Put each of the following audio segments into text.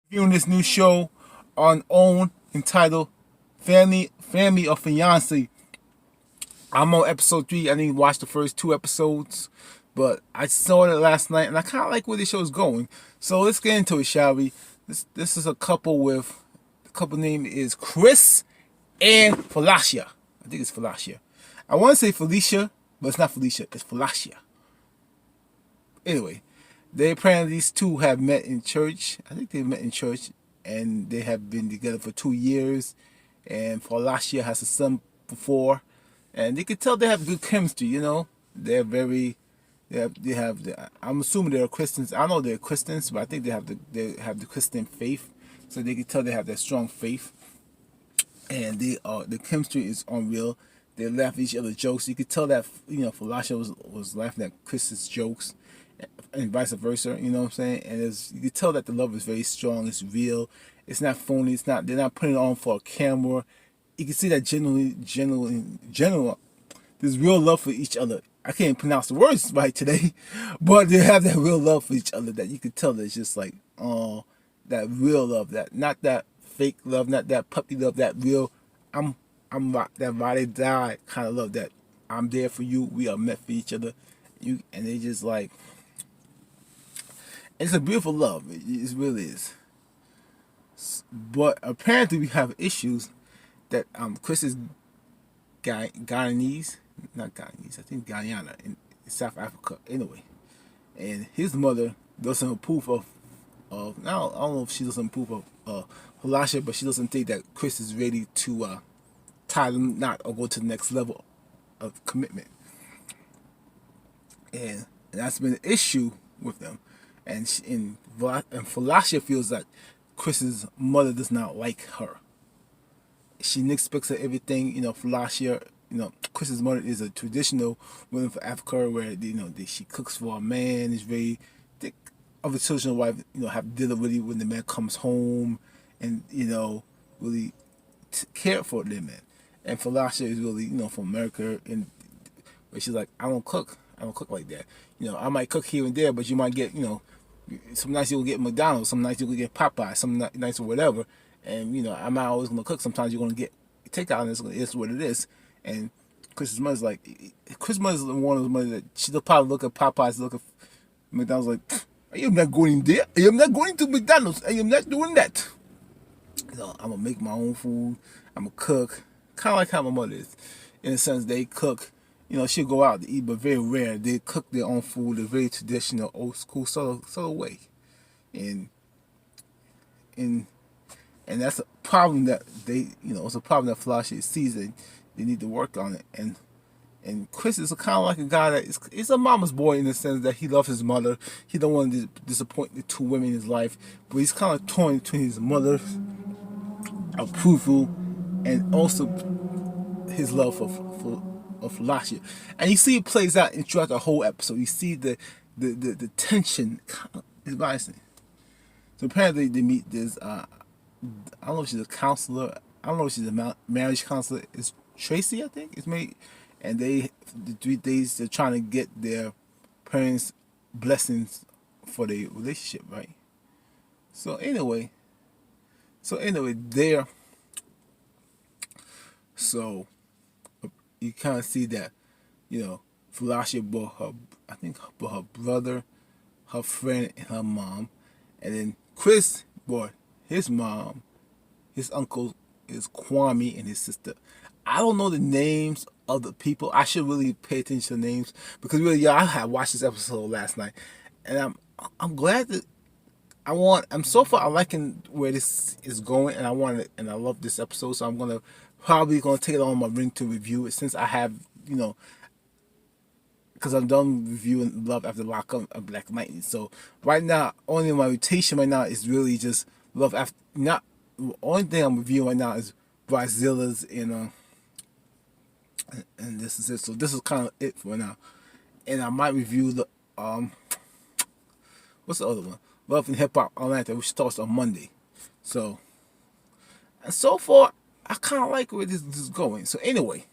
Viewing this new show on OWN entitled Family of Fiance. I'm on episode 3. I didn't watch the first 2 episodes, but I saw it last night and I kind of like where the show is going. So let's get into it, shall we? This is a couple with the couple name is Chris and Falasha. I think it's Falasha. I want to say Felicia, but it's not Felicia. It's Falasha. Anyway, they apparently these two have met in church. I think they met in church, and they have been together for 2 years. And for last year has a son before, and they could tell they have good chemistry. They're very. I'm assuming they're Christians. I know they're Christians, but I think they have the Christian faith, so they can tell they have that strong faith. And the chemistry is unreal. They laugh at each other's jokes. You could tell that Falasha was laughing at Chris's jokes, and vice versa. You know what I'm saying? And you can tell that the love is very strong. It's real. It's not phony. They're not putting it on for a camera. You can see that general. There's real love for each other. I can't pronounce the words right today, but they have that real love for each other that you can tell that it's just like, oh, that real love, that not that fake love, not that puppy love, that real, I'm that ride or die kind of love, that I'm there for you, we are meant for each other. And they just like, it's a beautiful love. It really is. But apparently we have issues that Chris is Guyanese, not Guyanese, I think Guyana in South Africa. Anyway, and his mother doesn't approve of now. I don't know if she doesn't approve of Falasha, but she doesn't think that Chris is ready to tie them knot or go to the next level of commitment. And that's been an issue with them. And Falasha feels that Chris's mother does not like her. She nitpicks at everything. Falasha, Chris's mother is a traditional woman from Africa where she cooks for a man. Is very thick of a traditional wife. Have dinner really when the man comes home, and really care for the man. And Falasha is really from America, and where she's like, I don't cook. I don't cook like that. I might cook here and there, but you might get some nights you'll get McDonald's, some nights you'll get Popeye, some nights or whatever. And I'm not always gonna cook. Sometimes you're gonna get takeout, and it's what it is. And Chris's mother's like, Chris's mother's one of those mothers that she'll probably look at Popeyes, look at McDonald's like, I am not going there. I am not going to McDonald's. I am not doing that. I'm gonna make my own food. I'm gonna cook, kind of like how my mother is. In a sense, they cook. She'll go out to eat, but very rare. They cook their own food, a very traditional, old school sort of way. And and and that's a problem that it's a problem that Falasha sees, and they need to work on it. And Chris is kind of like a guy that is a mama's boy in the sense that he loves his mother. He don't want to disappoint the two women in his life, but he's kind of torn between his mother's approval and also his love for Falasha. And you see it plays out throughout the whole episode. You see the tension is rising. So apparently they meet this. I don't know if she's a counselor. I don't know if she's a marriage counselor. It's Tracy, I think. It's made, and the 3 days they're trying to get their parents' blessings for their relationship, right? So anyway, there. So you kind of see that, Falasha brought her brother, her friend, and her mom, and then Chris brought his mom, his uncle is Kwame, and his sister. I don't know the names of the people. I should really pay attention to the names because really, I had watched this episode last night, and I'm glad that I'm so far I'm liking where this is going, and I love this episode. So I'm probably gonna take it on my ring to review it since I have because I'm done reviewing Love After Lockup and Black Lightning. So right now, only my rotation right now is really just Love After. Not the only thing I'm reviewing right now is Bridezillas and this is it. So this is kind of it for now. And I might review the what's the other one? Love and Hip Hop Atlanta, which starts on Monday. So and so far, I kind of like where this is going. So anyway,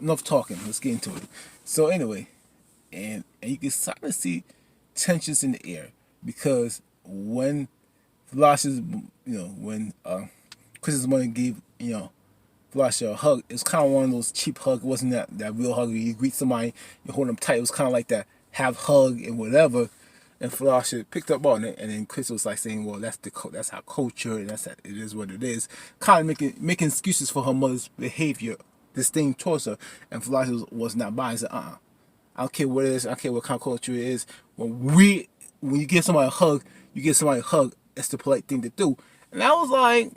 enough talking. Let's get into it. So anyway. And you can sort of see tensions in the air because when Falasha's, when Chris's mother gave, Falasha a hug, it was kind of one of those cheap hugs. It wasn't that real hug where you greet somebody, you hold them tight. It was kind of like that half hug and whatever. And Falasha picked up on it, and then Chris was like saying, "Well, that's our culture, and it is what it is." Kind of making excuses for her mother's behavior, this thing towards her. And Falasha was not buying. He said, I don't care what it is. I don't care what kind of culture it is. When you give somebody a hug, you give somebody a hug. That's the polite thing to do." And I was like,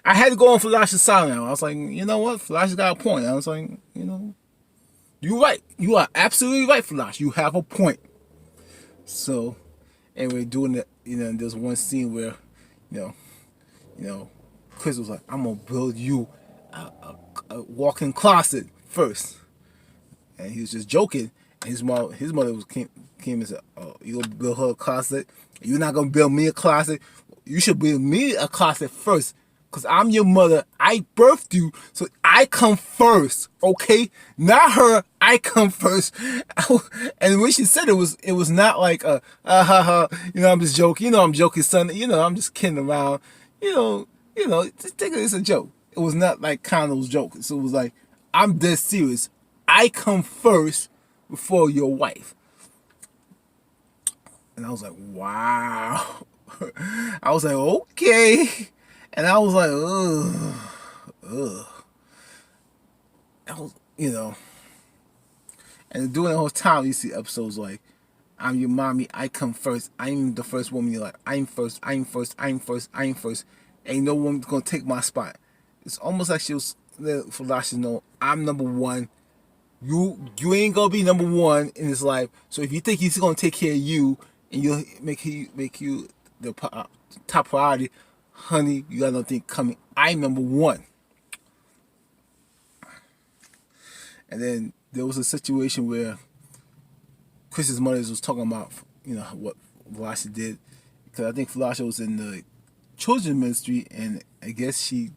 I had to go on Falasha's side now. I was like, you know what? Falasha's got a point. I was like, you're right. You are absolutely right, Falasha. You have a point. So, anyway, doing that, there's one scene where, you know, Chris was like, "I'm gonna build you a walk-in closet first," and he was just joking. And his mother came and said, "Oh, you gonna build her a closet? You're not gonna build me a closet. You should build me a closet first, because I'm your mother. I birthed you, so I come first, okay? Not her. I come first." And when she said it was not like ha ha, I'm just joking. I'm joking, son. I'm just kidding around. Just take it as a joke. It was not like kind of those jokes. So it was like, I'm dead serious. I come first before your wife. And I was like, wow. I was like, okay. And I was like, ugh. I was, And during the whole time, you see episodes like, "I'm your mommy, I come first. I'm the first woman you like. I'm first, I'm first, I'm first, I'm first. Ain't no woman gonna take my spot." It's almost like she was letting Falasha know, "I'm number one. You ain't gonna be number one in this life. So if you think he's gonna take care of you and you'll make you the top priority, honey, you got nothing coming. I'm number one." And then there was a situation where Chris's mother was talking about, what Falasha did, because I think Falasha was in the children's ministry, and I guess she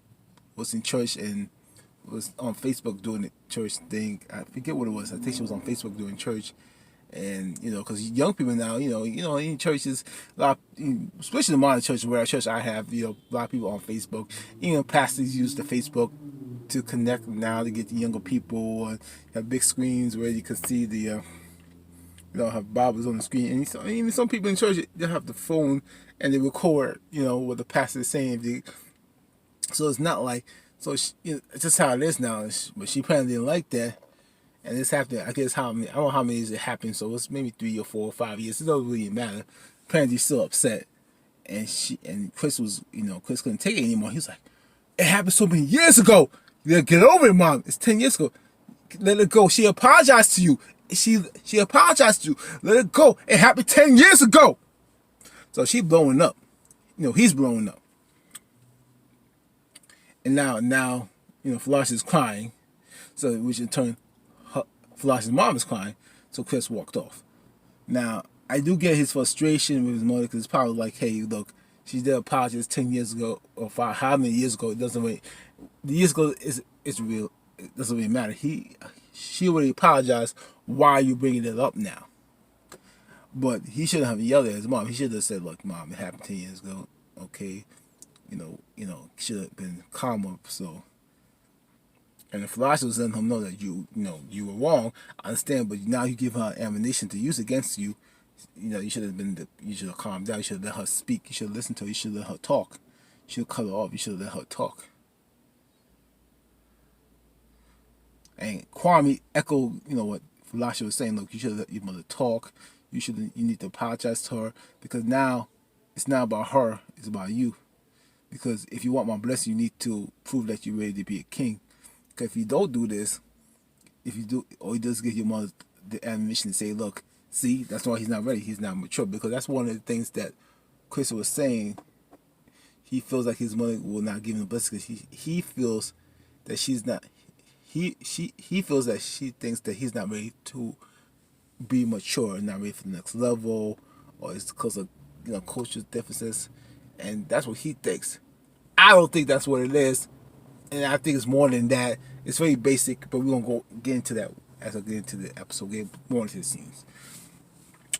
was in church and was on Facebook doing the church thing. I forget what it was. I think she was on Facebook doing church, and because young people now, in churches, a lot, especially the modern church, where church I have, a lot of people on Facebook. Pastors use the Facebook to connect now to get the younger people, and have big screens where you can see the. Have Bibles on the screen, and even some people in church, they have the phone and they record, what the pastor is saying. So it's not like, it's just how it is now. But she apparently didn't like that, and this happened. I guess I don't know how many years it happened. So it's maybe 3 or 4 or 5 years. It doesn't really matter. Apparently, she's still upset, and Chris was, Chris couldn't take it anymore. He was like, "It happened so many years ago. You gotta get over it, Mom. It's 10 years ago. Let it go. She apologized to you. She apologized to you. Let it go. It happened 10 years ago." So she's blowing up. He's blowing up. And now, Falasha's crying. So which in turn, Falasha's mom is crying. So Chris walked off. Now, I do get his frustration with his mother, because it's probably like, hey, look, she did apologize 10 years ago, or how many years ago. It doesn't really, the years ago is real. It doesn't really matter. She already apologized. Why are you bringing it up now? But he shouldn't have yelled at his mom. He should have said, "Look, Mom, it happened 10 years ago. Okay, should have been calmer." So, and the Falasha was letting him know that you were wrong. I understand, but now you give her ammunition to use against you. You should have calmed down. You should have let her speak. You should have listened to her. You should have let her talk. You should have cut her off. You should have let her talk. And Kwame echoed, what Falasha was saying. Look, you should let your mother talk. You need to apologize to her, because now it's not about her. It's about you. Because if you want my blessing, you need to prove that you're ready to be a king. Because if you don't do this, or you just give your mother the ammunition to say, "Look, see, that's why he's not ready. He's not mature." Because that's one of the things that Chris was saying. He feels like his mother will not give him the blessing because he feels that she's not. He feels that she thinks that he's not ready to be mature and not ready for the next level, or it's because of cultural differences, and that's what he thinks. I don't think that's what it is, and I think it's more than that. It's very basic, but we're gonna get into that as I get into the episode, get more into the scenes.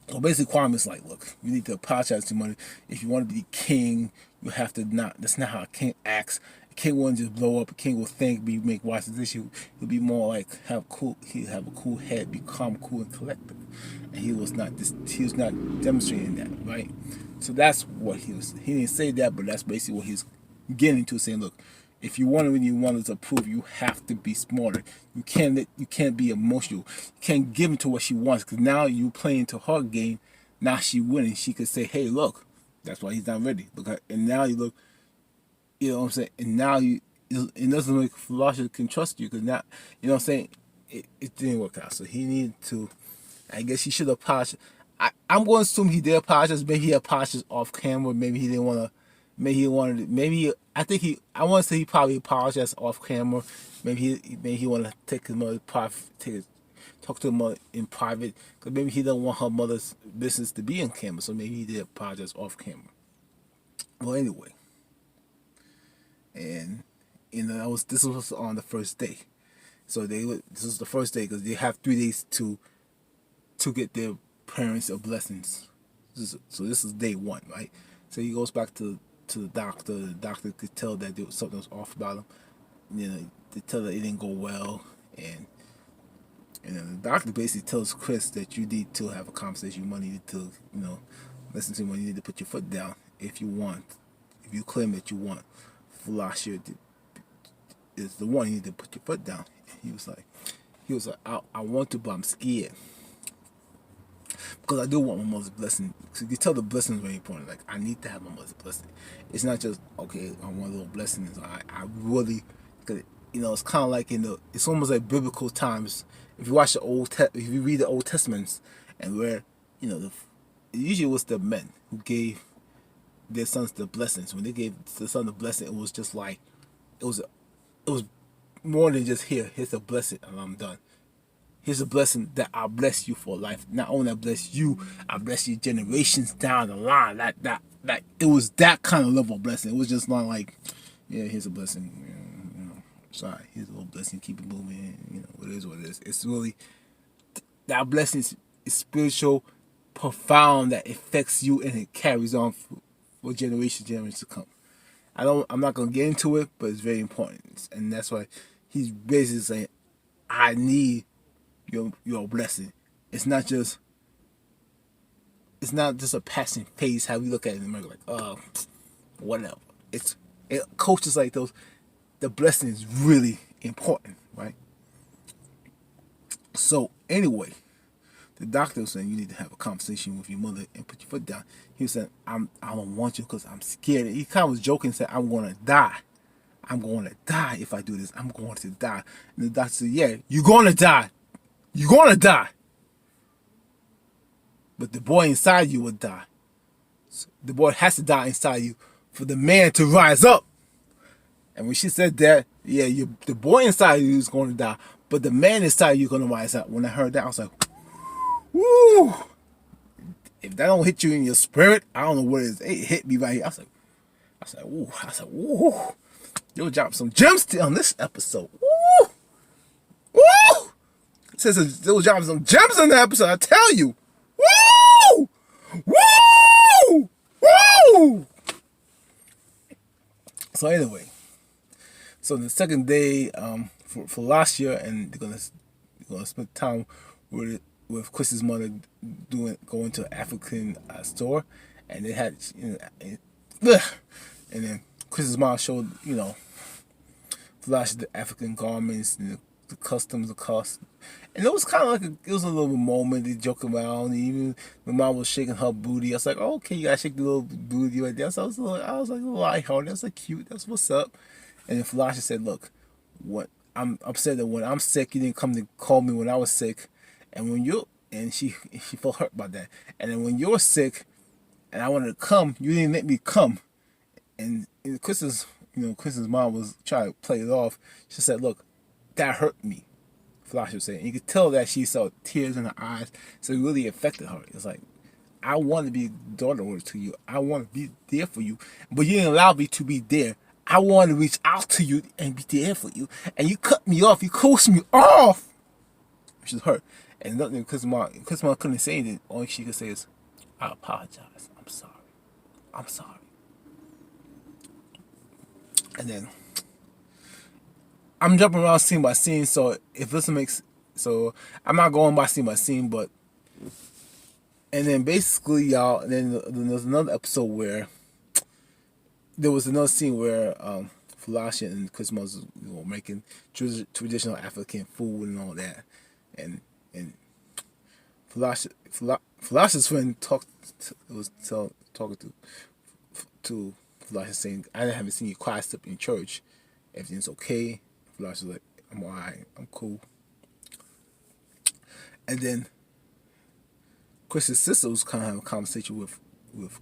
So basically, Kwame is like, look, you need to apologize to money. If you want to be king, you have to not. That's not how a king acts. A king wouldn't just blow up. A king will think, make wise decisions. He'll be more like have cool. He'll have a cool head, be calm, cool, and collective. And he was not this. He was not demonstrating that, right? So that's what he was. He didn't say that, but that's basically what he's getting to, saying, look, if you want to, when you want to approve, you have to be smarter. You can't be emotional. You can't give into what she wants, because now you playing to her game. Now she winning. She could say, hey, look, that's why he's not ready. Look, and now you look, you know what I'm saying. And now it doesn't make Falasha can trust you, because now, you know what I'm saying. It didn't work out. So he needed to. I guess he should have apologized. I'm going to assume he did apologize. Maybe he apologized off camera. Maybe he didn't want to. Maybe he wanted it. Maybe I think he. I want to say he probably apologized off camera. Maybe he wanted to take his mother private, talk to her mother in private, because maybe he don't want her mother's business to be on camera. So maybe he did apologize off camera. Well, anyway, and this was on the first day. So this was the first day, because they have 3 days to get their parents' blessings. So this is day one, right? So he goes back to the doctor. The doctor could tell that there was something was off about him. You know, they tell that it didn't go well, and then the doctor basically tells Chris that you need to have a conversation. You need to, listen to him. You need to put your foot down if you claim that you want Falasha is the one. You need to put your foot down. He was like, I want to, but I'm scared. Because I do want my mother's blessing. So you can tell the blessing is very important. Like, I need to have my mother's blessing. It's not just, okay, I want a little blessing. I really, cause, it's kind of like it's almost like biblical times. If you watch if you read the Old Testaments, and where, usually it was the men who gave their sons the blessings. When they gave the son the blessing, it was just like, it was more than just here's a blessing and I'm done. Here's a blessing that I bless you for life. Not only I bless you, I bless you generations down the line. That it was that kind of level of blessing. It was just not like, yeah, here's a blessing. Sorry, here's a little blessing. Keep it moving. It is what it is. It's really that blessing is spiritual, profound. That affects you and it carries on for generations to come. I'm not gonna get into it, but it's very important, and that's why he's basically saying, I need your blessing. It's not just a passing phase. How we look at it in America, like, whatever. Coaches like those. The blessing is really important, right? So anyway, the doctor was saying you need to have a conversation with your mother and put your foot down. He was saying, I don't want you because I'm scared. He kind of was joking, saying, I'm going to die. I'm going to die if I do this. I'm going to die. And the doctor said, yeah, you're going to die. You're going to die. But the boy inside you will die. So the boy has to die inside you for the man to rise up. And when she said that, yeah, the boy inside you is going to die, but the man inside you is going to rise up. When I heard that, I was like, woo! If that don't hit you in your spirit, I don't know what it is. It hit me right here. I was like, woo! I was like, woo! You'll drop some gems on this episode. Woo! Woo! It says they'll drop some gems on the episode. I tell you, woo! Woo! Woo! So anyway. So the second day, for Falasha, and they're gonna spend time with Chris's mother going to an African store, and they had and then Chris's mom showed Falasha the African garments and the customs, the cost, and it was kind of like it was a little moment. They joke around. And even the mom was shaking her booty. I was like, oh, okay, you gotta shake the little booty right there. So I was like a little lighthearted. I was like, cute. That's what's up. And then Falasha said, look, I'm upset that when I'm sick, you didn't come to call me when I was sick. And she felt hurt by that. And then when you're sick and I wanted to come, you didn't let me come. And Chris's mom was trying to play it off. She said, look, that hurt me, Falasha was saying. And you could tell that she saw tears in her eyes. So it really affected her. It's like, I want to be a daughter to you. I want to be there for you. But you didn't allow me to be there. I want to reach out to you and be there for you. And you cut me off. You closed me off. Which is hurt. And nothing, Chris Mom couldn't say anything. All she could say is, "I apologize. I'm sorry. I'm sorry." And then I'm jumping around scene by scene, so if this makes so I'm not going by scene, but and then basically y'all, and then there's another episode where there was another scene where Falasha and Chris Mons was making traditional African food and all that, and Falasha's friend talking to Falasha saying, "I haven't seen you quiet up in church. Everything's okay." Falasha's like, "I'm alright. I'm cool." And then Chris's sister was kind of having a conversation with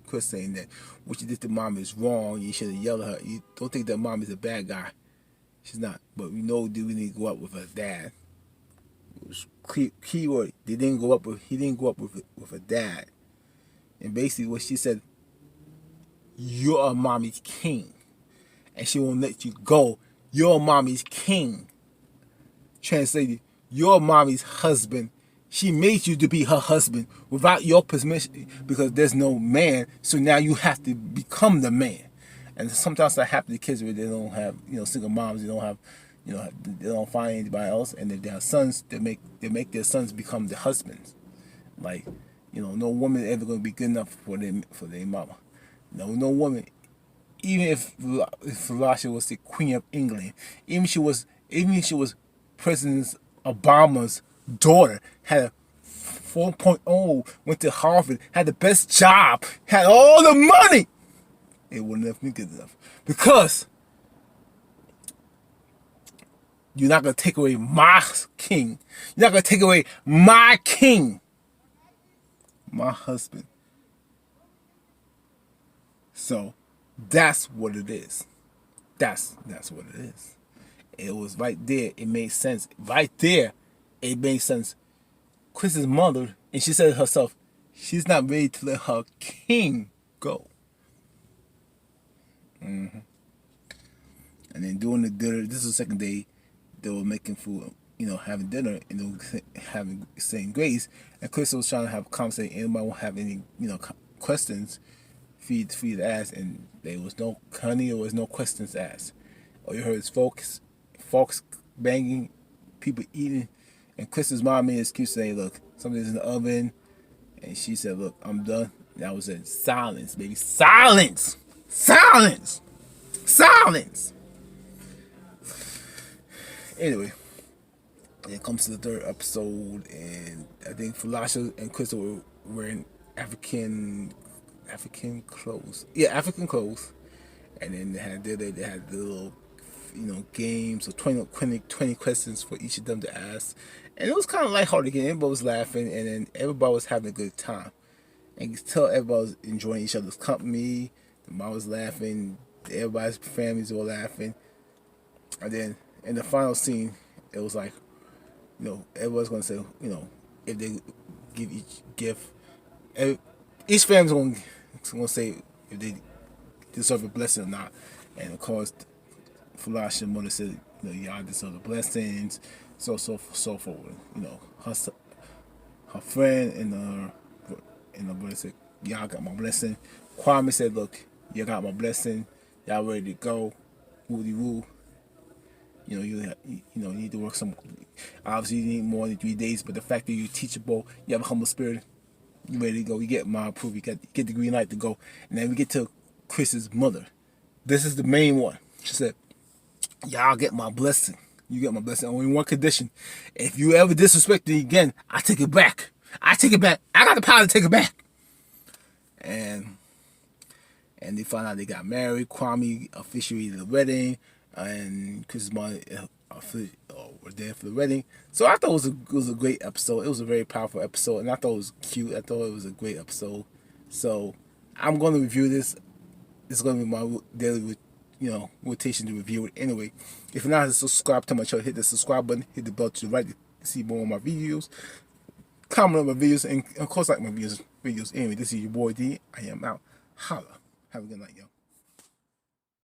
Chris, saying that what you did to mom is wrong. You should have yelled at her. You don't think that mom is a bad guy. She's not. But we know that we need to go up with her dad. It was key word. He didn't go up with a dad. And basically what she said, "You're a mommy's king. And she won't let you go. You're a mommy's king." Translated, you're mommy's husband. She made you to be her husband without your permission because there's no man. So now you have to become the man. And sometimes that happens to kids where they don't have, single moms. They don't have, they don't find anybody else. And if they have sons, they make their sons become the husbands. Like, no woman is ever going to be good enough for their mama. No woman. Even if Falasha was the Queen of England, even if she was President Obama's daughter, had a 4.0, went to Harvard, had the best job, had all the money, it wouldn't have been good enough. Because you're not going to take away my king. You're not going to take away my king, my husband. So that's what it is. That's what it is. It was right there. It made sense. Right there, it made sense. Chris's mother, and she said it herself, she's not ready to let her king go. And then during the dinner, this is the second day, they were making food, having dinner, and they were saying grace. And Chris was trying to have a conversation. Anybody won't have any, questions for you to ask, and there was no questions asked. All you heard is forks banging, people eating, and Chris's mom made an excuse saying, "Look, something's in the oven," and she said, "Look, I'm done." And that was in silence, baby, silence, silence, silence. Anyway, it comes to the third episode, and I think Falasha and Chris were wearing African clothes. Yeah, African clothes. And then they had the little, games of 20 questions for each of them to ask. And it was kind of lighthearted again. Everybody was laughing, and then everybody was having a good time. And you could tell everybody was enjoying each other's company. The mom was laughing. Everybody's families were laughing. And then in the final scene, it was like, everybody's going to say, if they give each gift, each family's going to say if they deserve a blessing or not. And of course, Falasha mother said, y'all deserve the blessings, so forward. Her friend and her brother said, y'all got my blessing. Kwame said, look, you got my blessing. Y'all ready to go? Woody woo. You need to work some. Obviously, you need more than 3 days, but the fact that you're teachable, you have a humble spirit, you ready to go. You get my approval. You get the green light to go. And then we get to Chris's mother. This is the main one. She said, y'all get my blessing. You get my blessing. Only one condition. If you ever disrespect me again, I take it back. I take it back. I got the power to take it back. And they found out they got married. Kwame officiated the wedding, and Chris's mother were there for the wedding. So I thought it was a great episode. It was a very powerful episode, and I thought it was cute. I thought it was a great episode. So I'm going to review this. It's going to be my daily, rotation to review it. Anyway, if you're not subscribed to my channel, hit the subscribe button, hit the bell to the right to see more of my videos. Comment on my videos, and of course like my videos. Anyway, this is your boy D. I am out. Holla. Have a good night, yo.